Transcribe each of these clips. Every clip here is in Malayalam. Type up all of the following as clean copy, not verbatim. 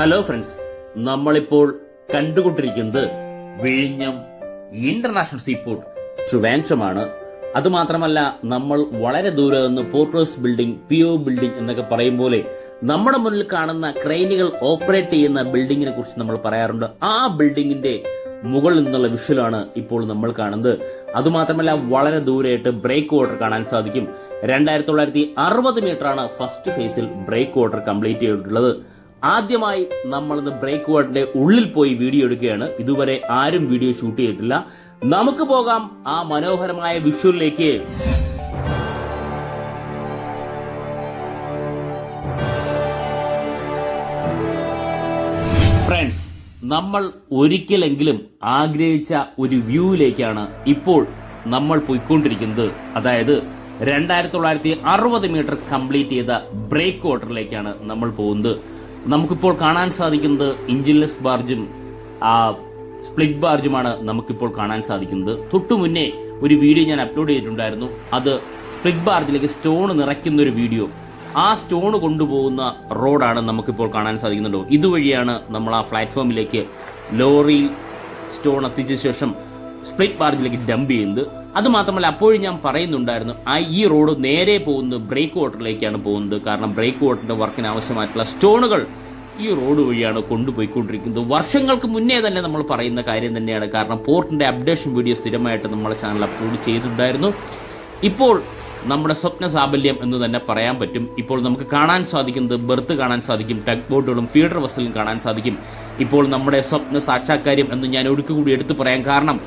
ഹലോ ഫ്രണ്ട്സ്, നമ്മളിപ്പോൾ കണ്ടുകൊണ്ടിരിക്കുന്നത് വിഴിഞ്ഞം ഇന്റർനാഷണൽ സീപോർട്ട് ട്രിവാൻഡ്രമാണ്. അതുമാത്രമല്ല, നമ്മൾ വളരെ ദൂരെ നിന്ന് പോർട്ടേഴ്സ് ബിൽഡിംഗ്, PO ബിൽഡിംഗ് എന്നൊക്കെ പറയും പോലെ നമ്മുടെ മുന്നിൽ കാണുന്ന ക്രെയിനുകൾ ഓപ്പറേറ്റ് ചെയ്യുന്ന ബിൽഡിങ്ങിനെ കുറിച്ച് നമ്മൾ പറയാറുണ്ട്. ആ ബിൽഡിങ്ങിന്റെ മുകളിൽ നിന്നുള്ള വിഷ്വലാണ് ഇപ്പോൾ നമ്മൾ കാണുന്നത്. അതുമാത്രമല്ല, വളരെ ദൂരെയായിട്ട് ബ്രേക്ക് വാട്ടർ കാണാൻ സാധിക്കും. 2960 മീറ്ററാണ് ഫസ്റ്റ് ഫേസിൽ ബ്രേക്ക് വാട്ടർ കംപ്ലീറ്റ് ചെയ്തിട്ടുള്ളത്. ആദ്യമായി നമ്മളിന്ന് ബ്രേക്ക് വാട്ടറിന്റെ ഉള്ളിൽ പോയി വീഡിയോ എടുക്കുകയാണ്. ഇതുവരെ ആരും വീഡിയോ ഷൂട്ട് ചെയ്തിട്ടില്ല. നമുക്ക് പോകാം ആ മനോഹരമായ വിഷ്വലിലേക്ക്. ഫ്രണ്ട്സ്, നമ്മൾ ഒരിക്കലെങ്കിലും ആഗ്രഹിച്ച ഒരു വ്യൂവിലേക്കാണ് ഇപ്പോൾ നമ്മൾ പോയിക്കൊണ്ടിരിക്കുന്നത്. അതായത് 2960 മീറ്റർ കംപ്ലീറ്റ് ചെയ്ത ബ്രേക്ക് വാട്ടറിലേക്കാണ് നമ്മൾ പോകുന്നത്. നമുക്കിപ്പോൾ കാണാൻ സാധിക്കുന്നത് ഇഞ്ചിൻലെസ് ബാർജും സ്പ്ലിറ്റ് ബാർജുമാണ് നമുക്കിപ്പോൾ കാണാൻ സാധിക്കുന്നത്. തൊട്ടു മുന്നേ ഒരു വീഡിയോ ഞാൻ അപ്ലോഡ് ചെയ്തിട്ടുണ്ടായിരുന്നു. അത് സ്പ്ലിറ്റ് ബാർജിലേക്ക് സ്റ്റോൺ നിറയ്ക്കുന്ന ഒരു വീഡിയോ. ആ സ്റ്റോൺ കൊണ്ടുപോകുന്ന റോഡാണ് നമുക്കിപ്പോൾ കാണാൻ സാധിക്കുന്നുണ്ടോ. ഇതുവഴിയാണ് നമ്മൾ ആ പ്ലാറ്റ്ഫോമിലേക്ക് ലോറിയിൽ സ്റ്റോൺ എത്തിച്ച ശേഷം സ്പ്ലിറ്റ് ബാർജിലേക്ക് ഡംപ് ചെയ്യുന്നത്. അതുമാത്രമല്ല, അപ്പോഴും ഞാൻ പറയുന്നുണ്ടായിരുന്നു, ഈ റോഡ് നേരെ പോകുന്നത് ബ്രേക്ക് വാട്ടറിലേക്കാണ് പോകുന്നത്. കാരണം ബ്രേക്ക് വാട്ടറിന്റെ വർക്കിന് ആവശ്യമായിട്ടുള്ള സ്റ്റോണുകൾ ഈ റോഡ് വഴിയാണ് കൊണ്ടുപോയിക്കൊണ്ടിരിക്കുന്നത്. വർഷങ്ങൾക്ക് മുന്നേ തന്നെ നമ്മൾ പറയുന്ന കാര്യം തന്നെയാണ്. കാരണം പോർട്ടിന്റെ അപ്ഡേഷൻ വീഡിയോ സ്ഥിരമായിട്ട് നമ്മുടെ ചാനൽ അപ്ലോഡ് ചെയ്തിട്ടുണ്ടായിരുന്നു. ഇപ്പോൾ നമ്മുടെ സ്വപ്ന സാഫല്യം എന്ന് തന്നെ പറയാൻ പറ്റും. ഇപ്പോൾ നമുക്ക് കാണാൻ സാധിക്കുന്നത് ബെർത്ത് കാണാൻ സാധിക്കും, ടഗ് ബോട്ടുകളും ഫീഡർ വെസലും കാണാൻ സാധിക്കും. ഇപ്പോൾ നമ്മുടെ സ്വപ്ന സാക്ഷാത്കാര്യം എന്ന് ഞാൻ ഒടുക്കുകൂടി എടുത്തു പറയാം. കാരണം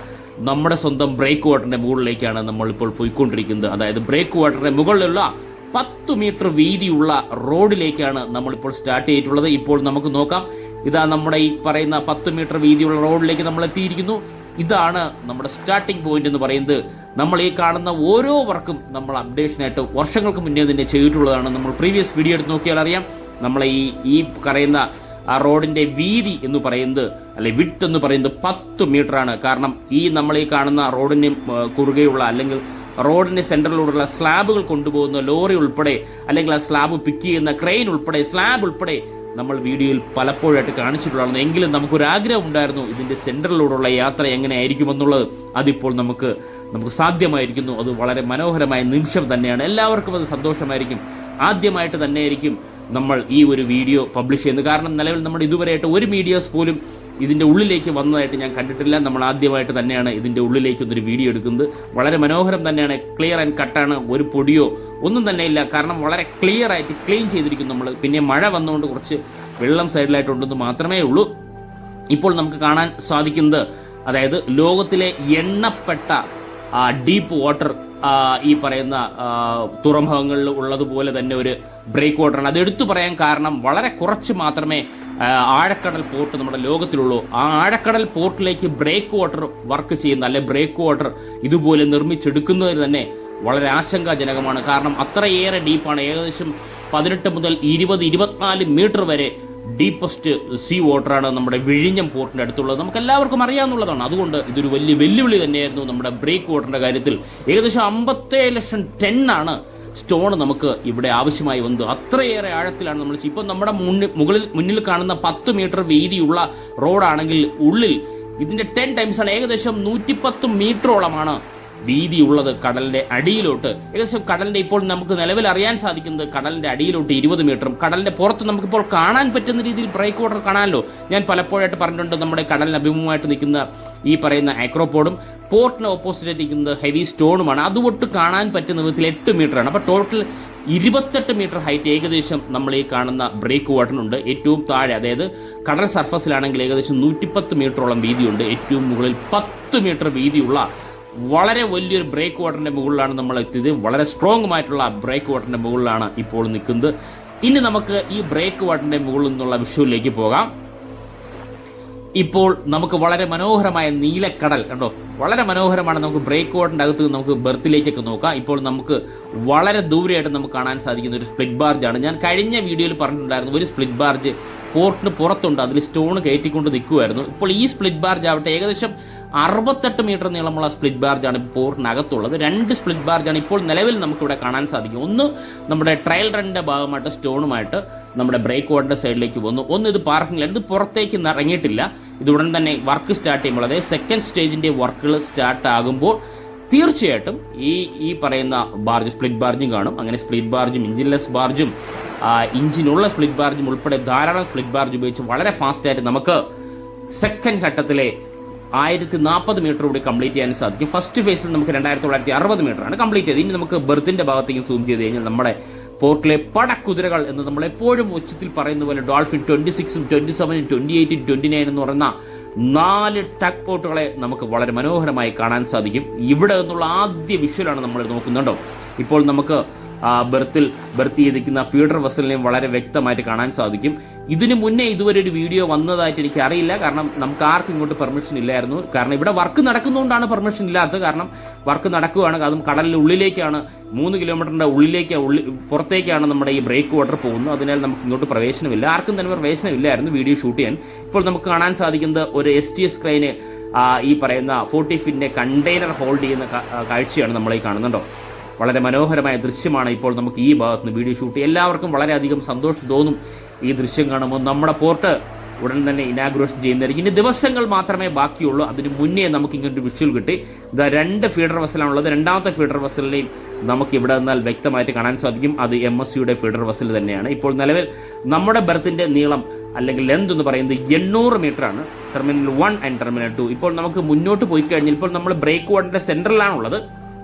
നമ്മുടെ സ്വന്തം ബ്രേക്ക് വാട്ടറിന്റെ മുകളിലേക്കാണ് നമ്മളിപ്പോൾ പോയിക്കൊണ്ടിരിക്കുന്നത്. അതായത് ബ്രേക്ക് വാട്ടറിന്റെ മുകളിലുള്ള 10 മീറ്റർ വീതിയുള്ള റോഡിലേക്കാണ് നമ്മളിപ്പോൾ സ്റ്റാർട്ട് ചെയ്തിട്ടുള്ളത്. ഇപ്പോൾ നമുക്ക് നോക്കാം. ഇതാ നമ്മുടെ ഈ പറയുന്ന 10 മീറ്റർ വീതിയുള്ള റോഡിലേക്ക് നമ്മൾ എത്തിയിരിക്കുന്നു. ഇതാണ് നമ്മുടെ സ്റ്റാർട്ടിംഗ് പോയിന്റ് എന്ന് പറയുന്നത്. നമ്മൾ ഈ കാണുന്ന ഓരോ വർക്കും നമ്മൾ അപ്ഡേഷനായിട്ട് വർഷങ്ങൾക്ക് മുന്നേ തന്നെ ചെയ്തിട്ടുള്ളതാണ്. നമ്മൾ പ്രീവിയസ് വീഡിയോ എടുത്ത് നോക്കിയാൽ അറിയാം. നമ്മളെ ഈ പറയുന്ന ആ റോഡിന്റെ വീതി എന്ന് പറയുന്നത്, അല്ലെ വിഡ്ത്ത് എന്ന് പറയുന്നത് 10 മീറ്റർ ആണ്. കാരണം നമ്മൾ ഈ കാണുന്ന റോഡിന് കുറുകെയുള്ള അല്ലെങ്കിൽ റോഡിന്റെ സെന്ററിലൂടെയുള്ള സ്ലാബുകൾ കൊണ്ടുപോകുന്ന ലോറി ഉൾപ്പെടെ, അല്ലെങ്കിൽ ആ സ്ലാബ് പിക്ക് ചെയ്യുന്ന ക്രെയിൻ ഉൾപ്പെടെ, സ്ലാബ് ഉൾപ്പെടെ നമ്മൾ വീഡിയോയിൽ പലപ്പോഴായിട്ട് കാണിച്ചിട്ടുള്ളതാണ്. എങ്കിലും നമുക്കൊരാഗ്രഹം ഉണ്ടായിരുന്നു ഇതിന്റെ സെന്ററിലൂടെയുള്ള യാത്ര എങ്ങനെയായിരിക്കുമെന്നുള്ളത്. അതിപ്പോൾ നമുക്ക് സാധ്യമായിരിക്കുന്നു. അത് വളരെ മനോഹരമായ നിമിഷം തന്നെയാണ്. എല്ലാവർക്കും അത് സന്തോഷമായിരിക്കും. ആദ്യമായിട്ട് തന്നെയായിരിക്കും നമ്മൾ ഈ ഒരു വീഡിയോ പബ്ലിഷ് ചെയ്യുന്നത്. കാരണം നിലവിൽ നമ്മൾ ഇതുവരെയായിട്ട് ഒരു മീഡിയാസ് പോലും ഇതിന്റെ ഉള്ളിലേക്ക് വന്നതായിട്ട് ഞാൻ കണ്ടിട്ടില്ല. നമ്മൾ ആദ്യമായിട്ട് തന്നെയാണ് ഇതിന്റെ ഉള്ളിലേക്ക് ഒരു വീഡിയോ എടുക്കുന്നത്. വളരെ മനോഹരം തന്നെയാണ്. ക്ലിയർ ആൻഡ് കട്ടാണ്. ഒരു പൊടിയോ ഒന്നും തന്നെ ഇല്ല. കാരണം വളരെ ക്ലിയർ ആയിട്ട് ക്ലീൻ ചെയ്തിരിക്കുന്നു നമ്മൾ. പിന്നെ മഴ വന്നുകൊണ്ട് കുറച്ച് വെള്ളം സൈഡിലായിട്ടുണ്ടെന്ന് മാത്രമേ ഉള്ളൂ. ഇപ്പോൾ നമുക്ക് കാണാൻ സാധിക്കുന്നത്, അതായത് ലോകത്തിലെ എണ്ണപ്പെട്ട ഡീപ്പ് വാട്ടർ ഈ പറയുന്ന തുറമുഖങ്ങളിൽ ഉള്ളതുപോലെ തന്നെ ഒരു ബ്രേക്ക് വാട്ടറാണ്. അത് എടുത്തു പറയാൻ കാരണം വളരെ കുറച്ച് മാത്രമേ ആഴക്കടൽ പോർട്ട് നമ്മുടെ ലോകത്തിലുള്ളൂ. ആ ആഴക്കടൽ പോർട്ടിലേക്ക് ബ്രേക്ക് വാട്ടർ വർക്ക് ചെയ്യുന്ന, അല്ലെ ബ്രേക്ക് വാട്ടർ ഇതുപോലെ നിർമ്മിച്ചെടുക്കുന്നതിന് തന്നെ വളരെ ആശങ്കാജനകമാണ്. കാരണം അത്രയേറെ ഡീപ്പാണ്. ഏകദേശം 18 മുതൽ 20-24 മീറ്റർ വരെ ഡീപ്പസ്റ്റ് സീ വാട്ടറാണ് നമ്മുടെ വിഴിഞ്ഞം പോർട്ടിന്റെ അടുത്തുള്ളത്. നമുക്ക് എല്ലാവർക്കും അറിയാവുന്നതാണ്. അതുകൊണ്ട് ഇതൊരു വലിയ വെല്ലുവിളി തന്നെയായിരുന്നു നമ്മുടെ ബ്രേക്ക് വാട്ടറിന്റെ കാര്യത്തിൽ. ഏകദേശം 57 ലക്ഷം ടണ്ണാണ് സ്റ്റോൺ നമുക്ക് ഇവിടെ ആവശ്യമായി വന്നത്. അത്രയേറെ ആഴത്തിലാണ് നമ്മൾ. ഇപ്പം നമ്മുടെ മുന്നിൽ കാണുന്ന 10 മീറ്റർ വീതിയുള്ള റോഡാണെങ്കിൽ ഉള്ളിൽ ഇതിന്റെ 10 ടൈംസ് ആണ്. ഏകദേശം 110 മീറ്ററോളമാണ് വീതിയുള്ളത് കടലിന്റെ അടിയിലോട്ട്. ഏകദേശം കടലിന്റെ ഇപ്പോൾ നമുക്ക് നിലവിൽ അറിയാൻ സാധിക്കുന്നത് കടലിന്റെ അടിയിലോട്ട് 20 മീറ്ററും കടലിന്റെ പുറത്ത് നമുക്കിപ്പോൾ കാണാൻ പറ്റുന്ന രീതിയിൽ ബ്രേക്ക് വാട്ടർ കാണാമല്ലോ. ഞാൻ പലപ്പോഴായിട്ട് പറഞ്ഞിട്ടുണ്ട്, നമ്മുടെ കടലിന് അഭിമുഖമായിട്ട് നിൽക്കുന്ന ഈ പറയുന്ന ആക്രോപോഡും പോർട്ടിന് ഓപ്പോസിറ്റ് നിൽക്കുന്നത് ഹെവി സ്റ്റോണുമാണ്. അതുകൊണ്ട് കാണാൻ പറ്റുന്ന വിധത്തിൽ 8 മീറ്ററാണ്. അപ്പോൾ ടോട്ടൽ 28 മീറ്റർ ഹൈറ്റ് ഏകദേശം നമ്മൾ ഈ കാണുന്ന ബ്രേക്ക് വാട്ടറിനുണ്ട്. ഏറ്റവും താഴെ, അതായത് കടൽ സർഫസിലാണെങ്കിൽ ഏകദേശം 110 മീറ്ററോളം വീതിയുണ്ട്. ഏറ്റവും മുകളിൽ 10 മീറ്റർ വീതിയുള്ള വളരെ വലിയൊരു ബ്രേക്ക് വാട്ടറിന്റെ മുകളിലാണ് നമ്മൾ എത്തിയത്. വളരെ സ്ട്രോങ്ങുമായിട്ടുള്ള ബ്രേക്ക് വാട്ടറിന്റെ മുകളിലാണ് ഇപ്പോൾ നിൽക്കുന്നത്. ഇനി നമുക്ക് ഈ ബ്രേക്ക് വാട്ടറിന്റെ മുകളിൽ നിന്നുള്ള വിഷ്വലിലേക്ക് പോകാം. ഇപ്പോൾ നമുക്ക് വളരെ മനോഹരമായ നീലക്കടൽ കണ്ടോ, വളരെ മനോഹരമാണ്. നമുക്ക് ബ്രേക്ക് വാട്ടറിന്റെ അകത്ത് നമുക്ക് ബെർത്തിലേക്കൊക്കെ നോക്കാം. ഇപ്പോൾ നമുക്ക് വളരെ ദൂരെയായിട്ട് നമുക്ക് കാണാൻ സാധിക്കുന്ന ഒരു സ്പ്ലിറ്റ് ബാർജാണ്. ഞാൻ കഴിഞ്ഞ വീഡിയോയിൽ പറഞ്ഞിട്ടുണ്ടായിരുന്നു, ഒരു സ്പ്ലിറ്റ് ബാർജ് പോർട്ടിന് പുറത്തുണ്ട്, അതിൽ സ്റ്റോൺ കയറ്റിക്കൊണ്ട് നിൽക്കുമായിരുന്നു. ഇപ്പോൾ ഈ സ്പ്ലിറ്റ് ബാർജ് ആവട്ടെ ഏകദേശം 68 മീറ്റർ നീളമുള്ള സ്പ്ലിറ്റ് ബാർജാണ് പോർട്ടിനകത്തുള്ളത്. 2 സ്പ്ലിറ്റ് ബാർജാണ് ഇപ്പോൾ നിലവിൽ നമുക്കിവിടെ കാണാൻ സാധിക്കും. ഒന്ന് നമ്മുടെ ട്രയൽ റണ്ണിന്റെ ഭാഗമായിട്ട് സ്റ്റോണുമായിട്ട് നമ്മുടെ ബ്രേക്ക് വാട്ടറിന്റെ സൈഡിലേക്ക് വന്നു. ഇത് പാർക്കിംഗ് ഇത് പുറത്തേക്ക് ഇറങ്ങിയിട്ടില്ല. ഇത് ഉടൻ തന്നെ വർക്ക് സ്റ്റാർട്ട് ചെയ്യുമ്പോൾ, അതായത് സെക്കൻഡ് സ്റ്റേജിന്റെ വർക്കുകൾ സ്റ്റാർട്ട് ആകുമ്പോൾ തീർച്ചയായിട്ടും ഈ പറയുന്ന ബാർജ്, സ്പ്ലിറ്റ് ബാർജും കാണും. അങ്ങനെ സ്പ്ലിറ്റ് ബാർജും ഇഞ്ചിൻലെസ് ബാർജും ഇഞ്ചിനുള്ള സ്പ്ലിറ്റ് ബാർജും ഉൾപ്പെടെ ധാരാളം സ്പ്ലിറ്റ് ബാർജ് ഉപയോഗിച്ച് വളരെ ഫാസ്റ്റായിട്ട് നമുക്ക് സെക്കൻഡ് ഘട്ടത്തിലെ 1040 മീറ്റർ കൂടി കംപ്ലീറ്റ് ചെയ്യാൻ സാധിക്കും. ഫസ്റ്റ് ഫേസിൽ നമുക്ക് 2960 മീറ്ററാണ് കംപ്ലീറ്റ് ചെയ്തത്. ഇനി നമുക്ക് ബെർത്തിന്റെ ഭാഗത്തേക്ക് സൂം ചെയ്ത് കഴിഞ്ഞാൽ നമ്മുടെ പോർട്ടിലെ പടക്കുതിരകൾ എന്ന് നമ്മൾ എപ്പോഴും ഉച്ചത്തിൽ പറയുന്ന പോലെ ഡോൾഫിൻ 26ഉം 27ഉം 28ഉം 29 എന്ന് പറയുന്ന 4 ടഗ് ബോട്ടുകളെ നമുക്ക് വളരെ മനോഹരമായി കാണാൻ സാധിക്കും. ഇവിടെ നിന്നുള്ള ആദ്യ വിഷ്വലാണ് നമ്മൾ നോക്കുന്നുണ്ടോ. ഇപ്പോൾ നമുക്ക് ബെർത്ത് ചെയ്തിരിക്കുന്ന ഫീഡർ വെസലിനെയും വളരെ വ്യക്തമായിട്ട് കാണാൻ സാധിക്കും. ഇതിനു മുന്നേ ഇതുവരെ ഒരു വീഡിയോ വന്നതായിട്ട് എനിക്ക് അറിയില്ല. കാരണം നമുക്ക് ആർക്കും ഇങ്ങോട്ട് പെർമിഷൻ ഇല്ലായിരുന്നു. കാരണം ഇവിടെ വർക്ക് നടക്കുന്നതുകൊണ്ടാണ് പെർമിഷൻ ഇല്ലാത്തത്. കാരണം വർക്ക് നടക്കുകയാണ്, അതും കടലിന്റെ ഉള്ളിലേക്കാണ്, 3 കിലോമീറ്ററിന്റെ പുറത്തേക്കാണ് നമ്മുടെ ഈ ബ്രേക്ക് വാട്ടർ പോകുന്നത്. അതിനാൽ നമുക്ക് ഇങ്ങോട്ട് പ്രവേശനമില്ല, ആർക്കും തന്നെ പ്രവേശനമില്ലായിരുന്നു വീഡിയോ ഷൂട്ട് ചെയ്യാൻ. ഇപ്പോൾ നമുക്ക് കാണാൻ സാധിക്കുന്നത് ഒരു STS ക്രെയിന് ഈ പറയുന്ന 40 ഫീറ്റിന്റെ കണ്ടെയ്നർ ഹോൾഡ് ചെയ്യുന്ന കാഴ്ചയാണ് നമ്മൾ ഈ കാണുന്നുണ്ടോ. വളരെ മനോഹരമായ ദൃശ്യമാണ്. ഇപ്പോൾ നമുക്ക് ഈ ഭാഗത്ത് നിന്ന് വീഡിയോ ഷൂട്ട് എല്ലാവർക്കും വളരെയധികം സന്തോഷം തോന്നും ഈ ദൃശ്യം കാണുമ്പോൾ. നമ്മുടെ പോർട്ട് ഉടൻ തന്നെ ഇനാഗുറേഷൻ ചെയ്യുന്നതായിരിക്കും. ഇനി ദിവസങ്ങൾ മാത്രമേ ബാക്കിയുള്ളൂ. അതിന് മുന്നേ നമുക്ക് ഇങ്ങനൊരു വിഷ്വൽ കിട്ടി. 2 ഫീഡർ വെസലാണുള്ളത്. രണ്ടാമത്തെ ഫീഡർ വെസലിനെയും നമുക്ക് ഇവിടെ നിന്നാൽ വ്യക്തമായിട്ട് കാണാൻ സാധിക്കും. അത് MSCയുടെ ഫീഡർ വെസൽ തന്നെയാണ്. ഇപ്പോൾ നിലവിൽ നമ്മുടെ ബെർത്തിന്റെ നീളം അല്ലെങ്കിൽ ലെന്ത് എന്ന് പറയുന്നത് 800 മീറ്റർ ആണ്, ടെർമിനൽ 1 ആൻഡ് ടെർമിനൽ 2. ഇപ്പോൾ നമുക്ക് മുന്നോട്ട് പോയി കഴിഞ്ഞാൽ ഇപ്പോൾ നമ്മൾ ബ്രേക്ക് വാട്ടറിന്റെ സെൻട്രലാണുള്ളത്.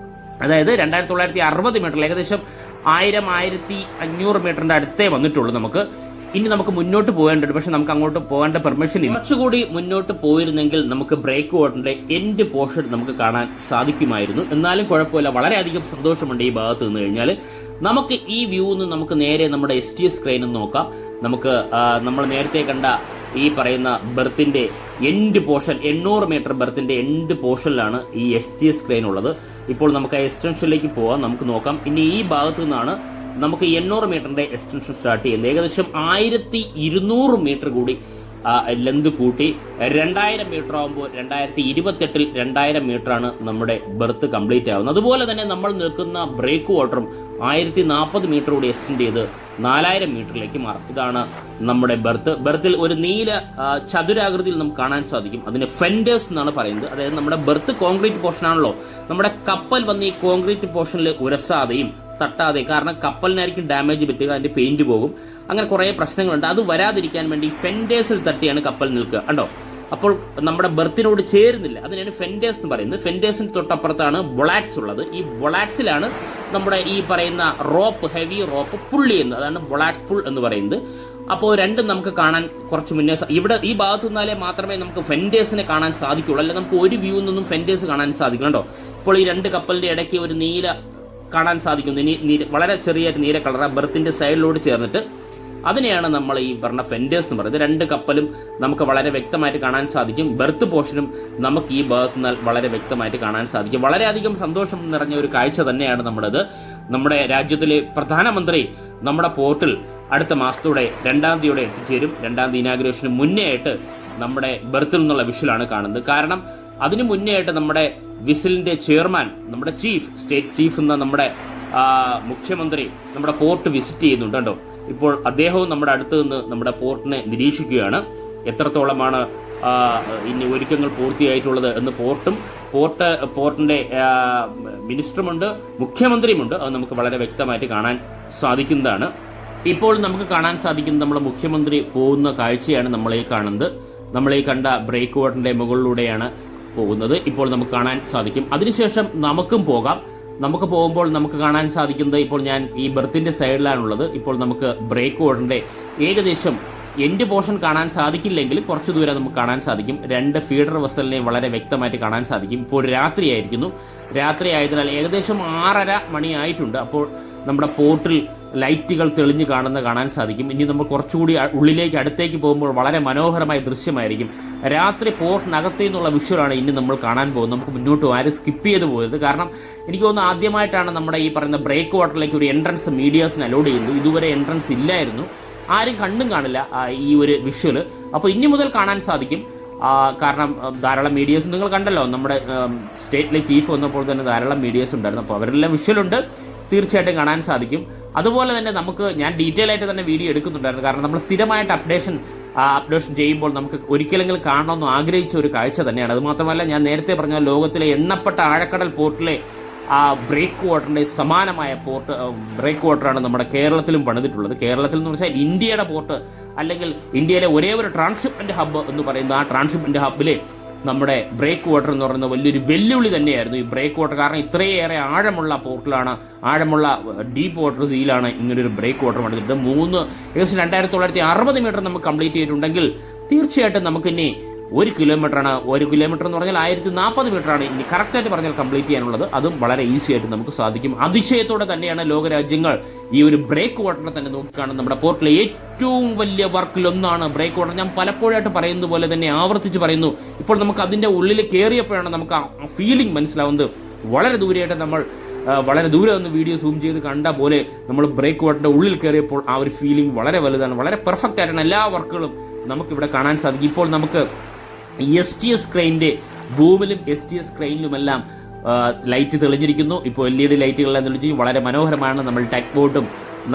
അതായത് 2960 മീറ്ററിൽ ഏകദേശം 1000-1500 മീറ്ററിന്റെ അടുത്തേ വന്നിട്ടുള്ളൂ. ഇനി നമുക്ക് മുന്നോട്ട് പോകേണ്ടത്, പക്ഷെ നമുക്ക് അങ്ങോട്ട് പോകേണ്ട പെർമിഷൻ ഇല്ല. കുറച്ചുകൂടി മുന്നോട്ട് പോയിരുന്നെങ്കിൽ നമുക്ക് ബ്രേക്ക് വാട്ടറിന്റെ എൻഡ് പോർഷൻ നമുക്ക് കാണാൻ സാധിക്കുമായിരുന്നു. എന്നാലും കുഴപ്പമില്ല, വളരെയധികം സന്തോഷമുണ്ട് ഈ ഭാഗത്ത് നിന്ന് കഴിഞ്ഞാൽ. നമുക്ക് ഈ വ്യൂ നിന്ന് നമുക്ക് നേരെ നമ്മുടെ STS ക്രെയിൻ നോക്കാം. നമുക്ക് നമ്മൾ നേരത്തെ കണ്ട ഈ പറയുന്ന ബെർത്തിന്റെ എൻഡ് പോർഷൻ 800 മീറ്റർ ബെർത്തിന്റെ എൻഡ് പോർഷനിലാണ് ഈ STS ക്രെയിൻ ഉള്ളത്. ഇപ്പോൾ നമുക്ക് എക്സ്റ്റൻഷനിലേക്ക് പോകാം, നമുക്ക് നോക്കാം. ഇനി ഈ ഭാഗത്തു നിന്നാണ് നമുക്ക് 800 മീറ്ററിന്റെ എക്സ്റ്റൻഷൻ സ്റ്റാർട്ട് ചെയ്യുന്നത്. ഏകദേശം 1200 മീറ്റർ കൂടി ലെന്ത് കൂട്ടി 2000 മീറ്റർ ആകുമ്പോൾ 2028 2000 മീറ്ററാണ് നമ്മുടെ ബെർത്ത് കംപ്ലീറ്റ് ആവുന്നത്. അതുപോലെ തന്നെ നമ്മൾ നിൽക്കുന്ന ബ്രേക്ക് വാട്ടറും 1040 മീറ്റർ കൂടി എക്സ്റ്റെൻഡ് ചെയ്ത് 4000 മീറ്ററിലേക്ക് മാറും. ഇതാണ് നമ്മുടെ ബെർത്തിൽ ഒരു നീല ചതുരാകൃതിയിൽ നമുക്ക് കാണാൻ സാധിക്കും. അതിന് ഫെൻഡേഴ്സ് എന്നാണ് പറയുന്നത്. അതായത് നമ്മുടെ ബെർത്ത് കോൺക്രീറ്റ് പോർഷൻ ആണല്ലോ. നമ്മുടെ കപ്പൽ വന്ന് ഈ കോൺക്രീറ്റ് പോർഷനിൽ ഉരസാതെയും തട്ടാതെ, കാരണം കപ്പലിനായിരിക്കും ഡാമേജ് പറ്റുക, അതിന്റെ പെയിന്റ് പോകും, അങ്ങനെ കുറെ പ്രശ്നങ്ങളുണ്ട്. അത് വരാതിരിക്കാൻ വേണ്ടി ഫെൻഡേഴ്സിൽ തട്ടിയാണ് കപ്പൽ നിൽക്കുക കണ്ടോ. അപ്പോൾ നമ്മുടെ ബെർത്തിനോട് ചേരുന്നില്ല, അതിനാണ് ഫെൻഡേഴ്സ് എന്ന് പറയുന്നത്. ഫെൻഡേഴ്സിന് തൊട്ടപ്പുറത്താണ് ബൊളാറ്റ്സ് ഉള്ളത്. ഈ ബൊളാറ്റ്സിലാണ് നമ്മുടെ ഈ പറയുന്ന റോപ്പ്, ഹെവി റോപ്പ് പുൾ ചെയ്യുന്നത്. അതാണ് ബൊളാറ്റ്സ് പുൾ എന്ന് പറയുന്നത്. അപ്പോൾ രണ്ടും നമുക്ക് കാണാൻ കുറച്ച് മുന്നേ ഇവിടെ ഈ ഭാഗത്ത് നിന്നാലേ മാത്രമേ നമുക്ക് ഫെൻഡേഴ്സിനെ കാണാൻ സാധിക്കുള്ളൂ. അല്ല നമുക്ക് ഒരു വ്യൂ നിന്നും ഫെൻഡേഴ്സ് കാണാൻ സാധിക്കും കേട്ടോ. ഇപ്പോൾ ഈ 2 കപ്പലിന്റെ ഇടയ്ക്ക് ഒരു നീല കാണാൻ സാധിക്കുന്നു. വളരെ ചെറിയ നീല കളർ ബെർത്തിന്റെ സൈഡിലോട് ചേർന്നിട്ട് അതിനെയാണ് നമ്മൾ ഈ പറഞ്ഞ ഫെൻഡേഴ്സ് എന്ന് പറയുന്നത്. 2 കപ്പലും നമുക്ക് വളരെ വ്യക്തമായിട്ട് കാണാൻ സാധിക്കും. ബെർത്ത് പോർഷനും നമുക്ക് ഈ ഭാഗത്ത് നിന്ന് വളരെ വ്യക്തമായിട്ട് കാണാൻ സാധിക്കും. വളരെയധികം സന്തോഷം നിറഞ്ഞ ഒരു കാഴ്ച തന്നെയാണ് നമ്മുടേത്. നമ്മുടെ രാജ്യത്തിലെ പ്രധാനമന്ത്രി നമ്മുടെ പോർട്ടിൽ അടുത്ത മാസത്തോടെ 2-ാം തീയതിയോടെ എത്തിച്ചേരും. 2-ാം തീയതി ഇനാഗുറേഷന് മുന്നേ ആയിട്ട് നമ്മുടെ ബെർത്തിൽ നിന്നുള്ള വിഷ്വലാണ് കാണുന്നത്. കാരണം അതിനു മുന്നേ ആയിട്ട് നമ്മുടെ വിസിലിന്റെ ചെയർമാൻ, നമ്മുടെ സ്റ്റേറ്റ് ചീഫ് എന്ന നമ്മുടെ മുഖ്യമന്ത്രി നമ്മുടെ പോർട്ട് വിസിറ്റ് ചെയ്യുന്നുണ്ട് കേട്ടോ. ഇപ്പോൾ അദ്ദേഹവും നമ്മുടെ അടുത്ത് നിന്ന് നമ്മുടെ പോർട്ടിനെ നിരീക്ഷിക്കുകയാണ്. എത്രത്തോളമാണ് ഇനി ഒരുക്കങ്ങൾ പൂർത്തിയായിട്ടുള്ളത് എന്ന് പോർട്ടിന്റെ മിനിസ്റ്ററുമുണ്ട്, മുഖ്യമന്ത്രിയുമുണ്ട്. അത് നമുക്ക് വളരെ വ്യക്തമായിട്ട് കാണാൻ സാധിക്കുന്നതാണ്. ഇപ്പോൾ നമുക്ക് കാണാൻ സാധിക്കുന്നത് നമ്മുടെ മുഖ്യമന്ത്രി പോകുന്ന കാഴ്ചയാണ് നമ്മളീ കാണുന്നത്. നമ്മളീ കണ്ട ബ്രേക്ക് വാട്ടറിന്റെ മുകളിലൂടെയാണ് പോകുന്നത്. ഇപ്പോൾ നമുക്ക് കാണാൻ സാധിക്കും. അതിനുശേഷം നമുക്കും പോകാം. നമുക്ക് പോകുമ്പോൾ നമുക്ക് കാണാൻ സാധിക്കുന്നത്, ഇപ്പോൾ ഞാൻ ഈ ബെർത്തിന്റെ സൈഡിലാണുള്ളത്. ഇപ്പോൾ നമുക്ക് ബ്രേക്ക് വാട്ടറിന്റെ ഏകദേശം എൻഡ് പോർഷൻ കാണാൻ സാധിക്കില്ലെങ്കിലും കുറച്ചു ദൂരം നമുക്ക് കാണാൻ സാധിക്കും. 2 ഫീഡർ വെസലിനെ വളരെ വ്യക്തമായിട്ട് കാണാൻ സാധിക്കും. ഇപ്പോൾ രാത്രിയായിരിക്കുന്നു. രാത്രി ആയതിനാൽ ഏകദേശം 6:30 മണിയായിട്ടുണ്ട്. അപ്പോൾ നമ്മുടെ പോർട്ടിൽ ലൈറ്റുകൾ തെളിഞ്ഞ് കാണാൻ സാധിക്കും. ഇനി നമ്മൾ കുറച്ചുകൂടി ഉള്ളിലേക്ക് അടുത്തേക്ക് പോകുമ്പോൾ വളരെ മനോഹരമായ ദൃശ്യമായിരിക്കും. രാത്രി പോർട്ടിനകത്തു നിന്നുള്ള വിഷ്വലാണ് ഇനി നമ്മൾ കാണാൻ പോകുന്നത്. നമുക്ക് മുന്നോട്ട് ആരും സ്കിപ്പ് ചെയ്ത് പോയത്. കാരണം എനിക്ക് തോന്നുന്നു ആദ്യമായിട്ടാണ് നമ്മുടെ ഈ പറയുന്ന ബ്രേക്ക് വാട്ടറിലേക്ക് ഒരു എൻട്രൻസ് മീഡിയാസിന് അലോഡ് ചെയ്യുന്നത്. ഇതുവരെ എൻട്രൻസ് ഇല്ലായിരുന്നു, ആരും കണ്ടും കാണില്ല ഈ ഒരു വിഷ്വല്. അപ്പോൾ ഇനി മുതൽ കാണാൻ സാധിക്കും. കാരണം ധാരാളം മീഡിയാസ് നിങ്ങൾ കണ്ടല്ലോ, നമ്മുടെ സ്റ്റേറ്റിലെ ചീഫ് വന്നപ്പോൾ തന്നെ ധാരാളം മീഡിയാസ് ഉണ്ടായിരുന്നു. അപ്പോൾ അവരെല്ലാം വിഷ്വലുണ്ട്, തീർച്ചയായിട്ടും കാണാൻ സാധിക്കും. അതുപോലെ തന്നെ ഞാൻ ഡീറ്റെയിൽ ആയിട്ട് തന്നെ വീഡിയോ എടുക്കുന്നുണ്ടായിരുന്നു. കാരണം നമ്മൾ സ്ഥിരമായിട്ട് അപ്ഡേഷൻ ചെയ്യുമ്പോൾ നമുക്ക് ഒരിക്കലെങ്കിലും കാണണമെന്ന് ആഗ്രഹിച്ച ഒരു കാഴ്ച തന്നെയാണ്. അതുമാത്രമല്ല, ഞാൻ നേരത്തെ പറഞ്ഞ ലോകത്തിലെ എണ്ണപ്പെട്ട ആഴക്കടൽ പോർട്ടിലെ ബ്രേക്ക് വാട്ടറിന്റെ സമാനമായ ബ്രേക്ക് വാട്ടറാണ് നമ്മുടെ കേരളത്തിലും പണിതിട്ടുള്ളത്. കേരളത്തിൽ എന്ന് വെച്ചാൽ ഇന്ത്യയുടെ പോർട്ട്, അല്ലെങ്കിൽ ഇന്ത്യയിലെ ഒരേ ഒരു ട്രാൻസ്ഷിപ്മെന്റ് ഹബ്ബ് എന്ന് പറയുന്ന ആ ട്രാൻസ്ഷിപ്മെന്റ് ഹബ്ബിലെ നമ്മുടെ ബ്രേക്ക് വാട്ടർ എന്ന് പറയുന്ന വലിയൊരു വെല്ലുവിളി തന്നെയായിരുന്നു ഈ ബ്രേക്ക് വാട്ടർ. കാരണം ഇത്രയേറെ ആഴമുള്ള പോർട്ടിലാണ്, ആഴമുള്ള ഡീപ്പ് വാട്ടർ സീലാണ് ഇങ്ങനൊരു ബ്രേക്ക് വാട്ടർ പണിതിട്ട് ഏകദേശം 2960 മീറ്റർ നമുക്ക് കംപ്ലീറ്റ് ചെയ്തിട്ടുണ്ടെങ്കിൽ തീർച്ചയായിട്ടും നമുക്ക് ഇനി 1 കിലോമീറ്റർ എന്ന് പറഞ്ഞാൽ 1040 മീറ്ററാണ് ഇനി കറക്റ്റായിട്ട് പറഞ്ഞാൽ കംപ്ലീറ്റ് ചെയ്യാനുള്ളത്. അതും വളരെ ഈസി ആയിട്ട് നമുക്ക് സാധിക്കും. അതിശയത്തോടെ തന്നെയാണ് ലോകരാജ്യങ്ങൾ ഈ ഒരു ബ്രേക്ക് വാട്ടറിനെ തന്നെ നോക്കിക്കാണുന്നത്. നമ്മുടെ പോർട്ടിലെ ഏറ്റവും വലിയ വർക്കിലൊന്നാണ് ബ്രേക്ക് വാട്ടർ. ഞാൻ പലപ്പോഴായിട്ട് പറയുന്നത് പോലെ തന്നെ ആവർത്തിച്ച് പറയുന്നു. ഇപ്പോൾ നമുക്ക് അതിന്റെ ഉള്ളിൽ കയറിയപ്പോഴാണ് നമുക്ക് ആ ഫീലിംഗ് മനസ്സിലാവുന്നത്. വളരെ ദൂരെ ഒന്ന് വീഡിയോ സൂം ചെയ്ത് കണ്ട പോലെ നമ്മൾ ബ്രേക്ക് വാട്ടറിന്റെ ഉള്ളിൽ കയറിയപ്പോൾ ആ ഒരു ഫീലിംഗ് വളരെ വലുതാണ്. വളരെ പെർഫെക്റ്റ് ആയിട്ടാണ് എല്ലാ വർക്കുകളും നമുക്കിവിടെ കാണാൻ സാധിക്കും. ഇപ്പോൾ നമുക്ക് STS ക്രെയിനിന്റെ ബൂമിലും STS ക്രെയിനിലുമെല്ലാം ലൈറ്റ് തെളിഞ്ഞിരിക്കുന്നു. ഇപ്പോൾ LED ലൈറ്റുകളെല്ലാം തെളിഞ്ഞിരിക്കും. വളരെ മനോഹരമാണ്. നമ്മൾ ടഗ് ബോട്ടും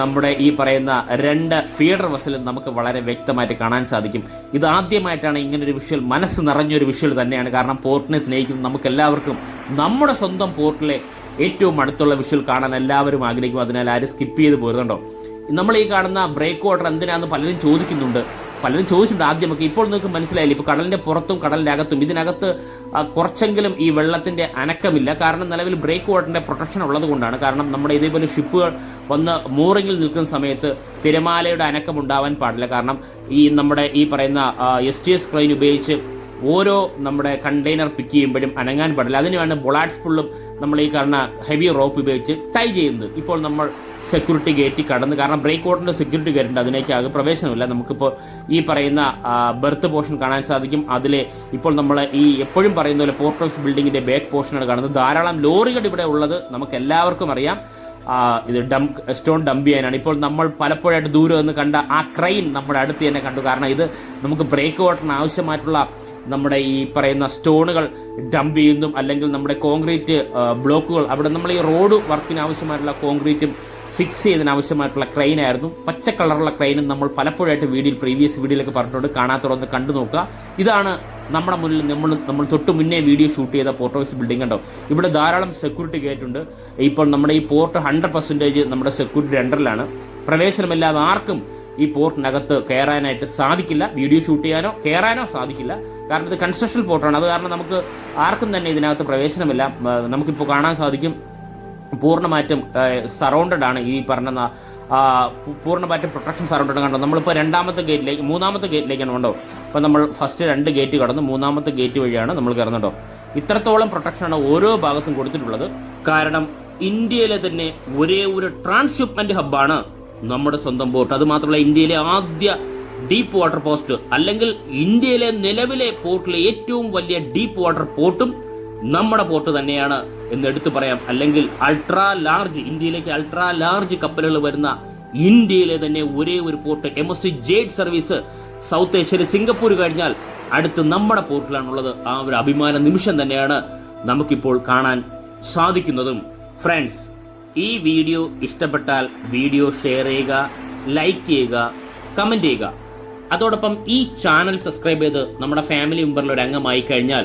നമ്മുടെ ഈ പറയുന്ന 2 ഫീഡർ വെസലും നമുക്ക് വളരെ വ്യക്തമായിട്ട് കാണാൻ സാധിക്കും. ഇത് ആദ്യമായിട്ടാണ് ഇങ്ങനൊരു വിഷ്വൽ, മനസ്സ് നിറഞ്ഞൊരു വിഷ്വൽ തന്നെയാണ്. കാരണം പോർട്ടിനെ സ്നേഹിക്കുന്ന നമുക്ക് എല്ലാവർക്കും നമ്മുടെ സ്വന്തം പോർട്ടിലെ ഏറ്റവും അടുത്തുള്ള വിഷ്വൽ കാണാൻ എല്ലാവരും ആഗ്രഹിക്കും. അതിനാൽ ആരും സ്കിപ്പ് ചെയ്ത് പോരുന്നുണ്ടോ? നമ്മൾ ഈ കാണുന്ന ബ്രേക്ക് വാട്ടർ എന്തിനാണെന്ന് പലരും ചോദിച്ചിട്ടുണ്ട് ആദ്യമൊക്കെ. ഇപ്പോൾ നിങ്ങൾക്ക് മനസ്സിലായില്ല, ഇപ്പോൾ കടലിന്റെ പുറത്തും കടലിന്റെ അകത്തും ഇതിനകത്ത് കുറച്ചെങ്കിലും ഈ വെള്ളത്തിന്റെ അനക്കമില്ല. കാരണം നിലവിൽ ബ്രേക്ക് വാട്ടറിന്റെ പ്രൊട്ടക്ഷൻ ഉള്ളത് കൊണ്ടാണ്. കാരണം നമ്മുടെ ഇതേപോലെ ഷിപ്പുകൾ വന്ന് മൂറിങ്ങിൽ നിൽക്കുന്ന സമയത്ത് തിരമാലയുടെ അനക്കം ഉണ്ടാവാൻ പാടില്ല. കാരണം നമ്മുടെ ഈ പറയുന്ന STS ക്രെയിൻ ഉപയോഗിച്ച് ഓരോ നമ്മുടെ കണ്ടെയ്നർ പിക്ക് ചെയ്യുമ്പോഴും അനങ്ങാൻ പാടില്ല. അതിനുവേണ്ടി ബൊളാഡ് സ്പൂളും നമ്മൾ ഈ കാണുന്ന ഹെവി റോപ്പ് ഉപയോഗിച്ച് ടൈ ചെയ്യുന്നത്. ഇപ്പോൾ നമ്മൾ സെക്യൂരിറ്റി ഗേറ്റ് കടന്ന്, കാരണം ബ്രേക്ക് വാട്ടറിന്റെ സെക്യൂരിറ്റി ഗേറ്റ് ഉണ്ട്, അതിനേക്കാകെ പ്രവേശനമില്ല. നമുക്കിപ്പോൾ ഈ പറയുന്ന ബെർത്ത് പോർഷൻ കാണാൻ സാധിക്കും. അതിലെ ഇപ്പോൾ നമ്മൾ ഈ എപ്പോഴും പറയുന്ന പോലെ പോർട്ട് ഹൗസ് ബിൽഡിങ്ങിന്റെ ബാക്ക് പോർഷനാണ് കാണുന്നത്. ധാരാളം ലോറികൾ ഇവിടെ ഉള്ളത് നമുക്ക് എല്ലാവർക്കും അറിയാം. ഇത് സ്റ്റോൺ ഡംപ് ചെയ്യാനാണ്. ഇപ്പോൾ നമ്മൾ പലപ്പോഴായിട്ട് ദൂരെ നിന്ന് കണ്ട ആ ക്രെയിൻ നമ്മുടെ അടുത്ത് തന്നെ കണ്ടു. കാരണം ഇത് നമുക്ക് ബ്രേക്ക് വാട്ടറിന് ആവശ്യമായിട്ടുള്ള നമ്മുടെ ഈ പറയുന്ന സ്റ്റോണുകൾ ഡംപ് ചെയ്യുന്നതും, അല്ലെങ്കിൽ നമ്മുടെ കോൺക്രീറ്റ് ബ്ലോക്കുകൾ, അവിടെ നമ്മൾ ഈ റോഡ് വർക്കിന് ആവശ്യമായിട്ടുള്ള കോൺക്രീറ്റും ഫിക്സ് ചെയ്തതിനാവശ്യമായിട്ടുള്ള ക്രെയിനായിരുന്നു. പച്ച കളറുള്ള ക്രെയിനും നമ്മൾ പലപ്പോഴായിട്ട് പ്രീവിയസ് വീഡിയോയിലൊക്കെ പറഞ്ഞിട്ടുണ്ട്. കാണാത്തതൊന്ന് കണ്ടു നോക്കുക. ഇതാണ് നമ്മുടെ മുന്നിൽ നമ്മൾ തൊട്ട് മുന്നേ വീഡിയോ ഷൂട്ട് ചെയ്ത പോർട്ട് ഹൗസ് ബിൽഡിംഗ് കണ്ടോ. ഇവിടെ ധാരാളം സെക്യൂരിറ്റി ഗേറ്റ് ഉണ്ട്. ഇപ്പോൾ നമ്മുടെ ഈ പോർട്ട് 100% നമ്മുടെ സെക്യൂരിറ്റി അണ്ടറിലാണ്. പ്രവേശനമില്ലാതെ ആർക്കും ഈ പോർട്ടിനകത്ത് കയറാനായിട്ട് സാധിക്കില്ല. വീഡിയോ ഷൂട്ട് ചെയ്യാനോ കയറാനോ സാധിക്കില്ല. കാരണം ഇത് കൺസ്ട്രക്ഷൻ പോർട്ടാണ്. അത് കാരണം നമുക്ക് ആർക്കും തന്നെ ഇതിനകത്ത് പ്രവേശനമില്ല. നമുക്കിപ്പോൾ കാണാൻ സാധിക്കും പൂർണ്ണമായിട്ടും സറൗണ്ടഡ് ആണ്. ഈ പറഞ്ഞ പൂർണ്ണമായിട്ടും പ്രൊട്ടക്ഷൻ സറൗണ്ടഡ് കണ്ടോ. നമ്മളിപ്പോൾ മൂന്നാമത്തെ ഗേറ്റിലേക്കാണ് കണ്ടോ. അപ്പോൾ നമ്മൾ ഫസ്റ്റ് 2 ഗേറ്റ് കടന്നു, 3ാമത്തെ ഗേറ്റ് വഴിയാണ് നമ്മൾ കയറുന്നുണ്ടോ. ഇത്രത്തോളം പ്രൊട്ടക്ഷനാണ് ഓരോ ഭാഗത്തും കൊടുത്തിട്ടുള്ളത്. കാരണം ഇന്ത്യയിലെ തന്നെ ഒരേ ഒരു ട്രാൻസ്ഷിപ്മെന്റ് ഹബ്ബാണ് നമ്മുടെ സ്വന്തം പോർട്ട്. അത് മാത്രമല്ല, ഇന്ത്യയിലെ ആദ്യ ഡീപ്പ് വാട്ടർ പോസ്റ്റ്, അല്ലെങ്കിൽ ഇന്ത്യയിലെ നിലവിലെ പോർട്ടിലെ ഏറ്റവും വലിയ ഡീപ്പ് വാട്ടർ പോർട്ടും നമ്മുടെ പോർട്ട് തന്നെയാണ് എന്ന് എടുത്തു പറയാം. അല്ലെങ്കിൽ ഇന്ത്യയിലേക്ക് അൾട്രാ ലാർജ് കപ്പലുകൾ വരുന്ന ഇന്ത്യയിലെ തന്നെ ഒരേ ഒരു port MSC jade service south ഏഷ്യയിലെ സിംഗപ്പൂർ കഴിഞ്ഞാൽ അടുത്ത് നമ്മുടെ പോർട്ടിലാണുള്ളത്. ആ ഒരു അഭിമാന നിമിഷം തന്നെയാണ് നമുക്കിപ്പോൾ കാണാൻ സാധിക്കുന്നതും. ഫ്രണ്ട്സ്, ഈ വീഡിയോ ഇഷ്ടപ്പെട്ടാൽ വീഡിയോ ഷെയർ ചെയ്യുക, ലൈക്ക് ചെയ്യുക, കമന്റ് ചെയ്യുക. അതോടൊപ്പം ഈ ചാനൽ സബ്സ്ക്രൈബ് ചെയ്ത് നമ്മുടെ ഫാമിലി മെമ്പറിൽ ഒരു അംഗമായി കഴിഞ്ഞാൽ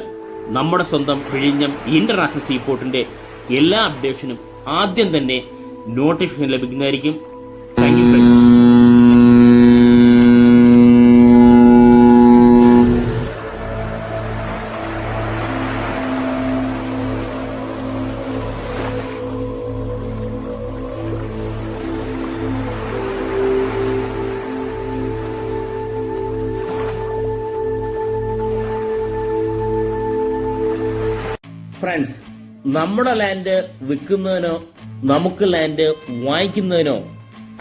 നമ്മുടെ സ്വന്തം വിഴിഞ്ഞം ഇന്റർനാഷണൽ സീപോർട്ടിന്റെ എല്ലാ അപ്ഡേഷനും ആദ്യം തന്നെ നോട്ടിഫിക്കേഷൻ ലഭിക്കുന്നതായിരിക്കും. Thank you friends. ഫ്രണ്ട്സ്, നമ്മുടെ ലാൻഡ് വിൽക്കുന്നതിനോ നമുക്ക് ലാൻഡ് വാങ്ങിക്കുന്നതിനോ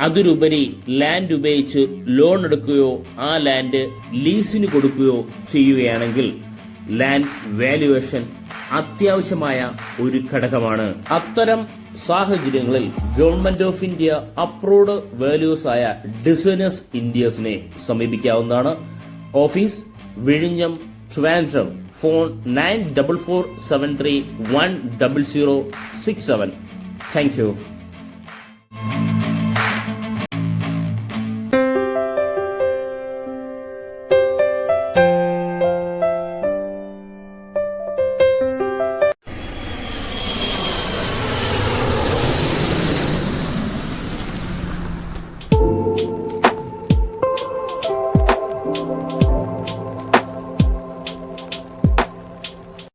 അതിലുപരി ലാൻഡ് ഉപയോഗിച്ച് ലോൺ എടുക്കുകയോ ആ ലാൻഡ് ലീസിന് കൊടുക്കുകയോ ചെയ്യുകയാണെങ്കിൽ ലാൻഡ് വാല്യുവേഷൻ അത്യാവശ്യമായ ഒരു ഘടകമാണ്. അത്തരം സാഹചര്യങ്ങളിൽ government of India approved values ആയ ഡിസൈനേഴ്സ് ഇന്ത്യസിനെ സമീപിക്കാവുന്നതാണ്. ഓഫീസ് വിഴിഞ്ഞം, ട്രിവാൻഡ്രം. ഫോൺ 9447310067. Thank you.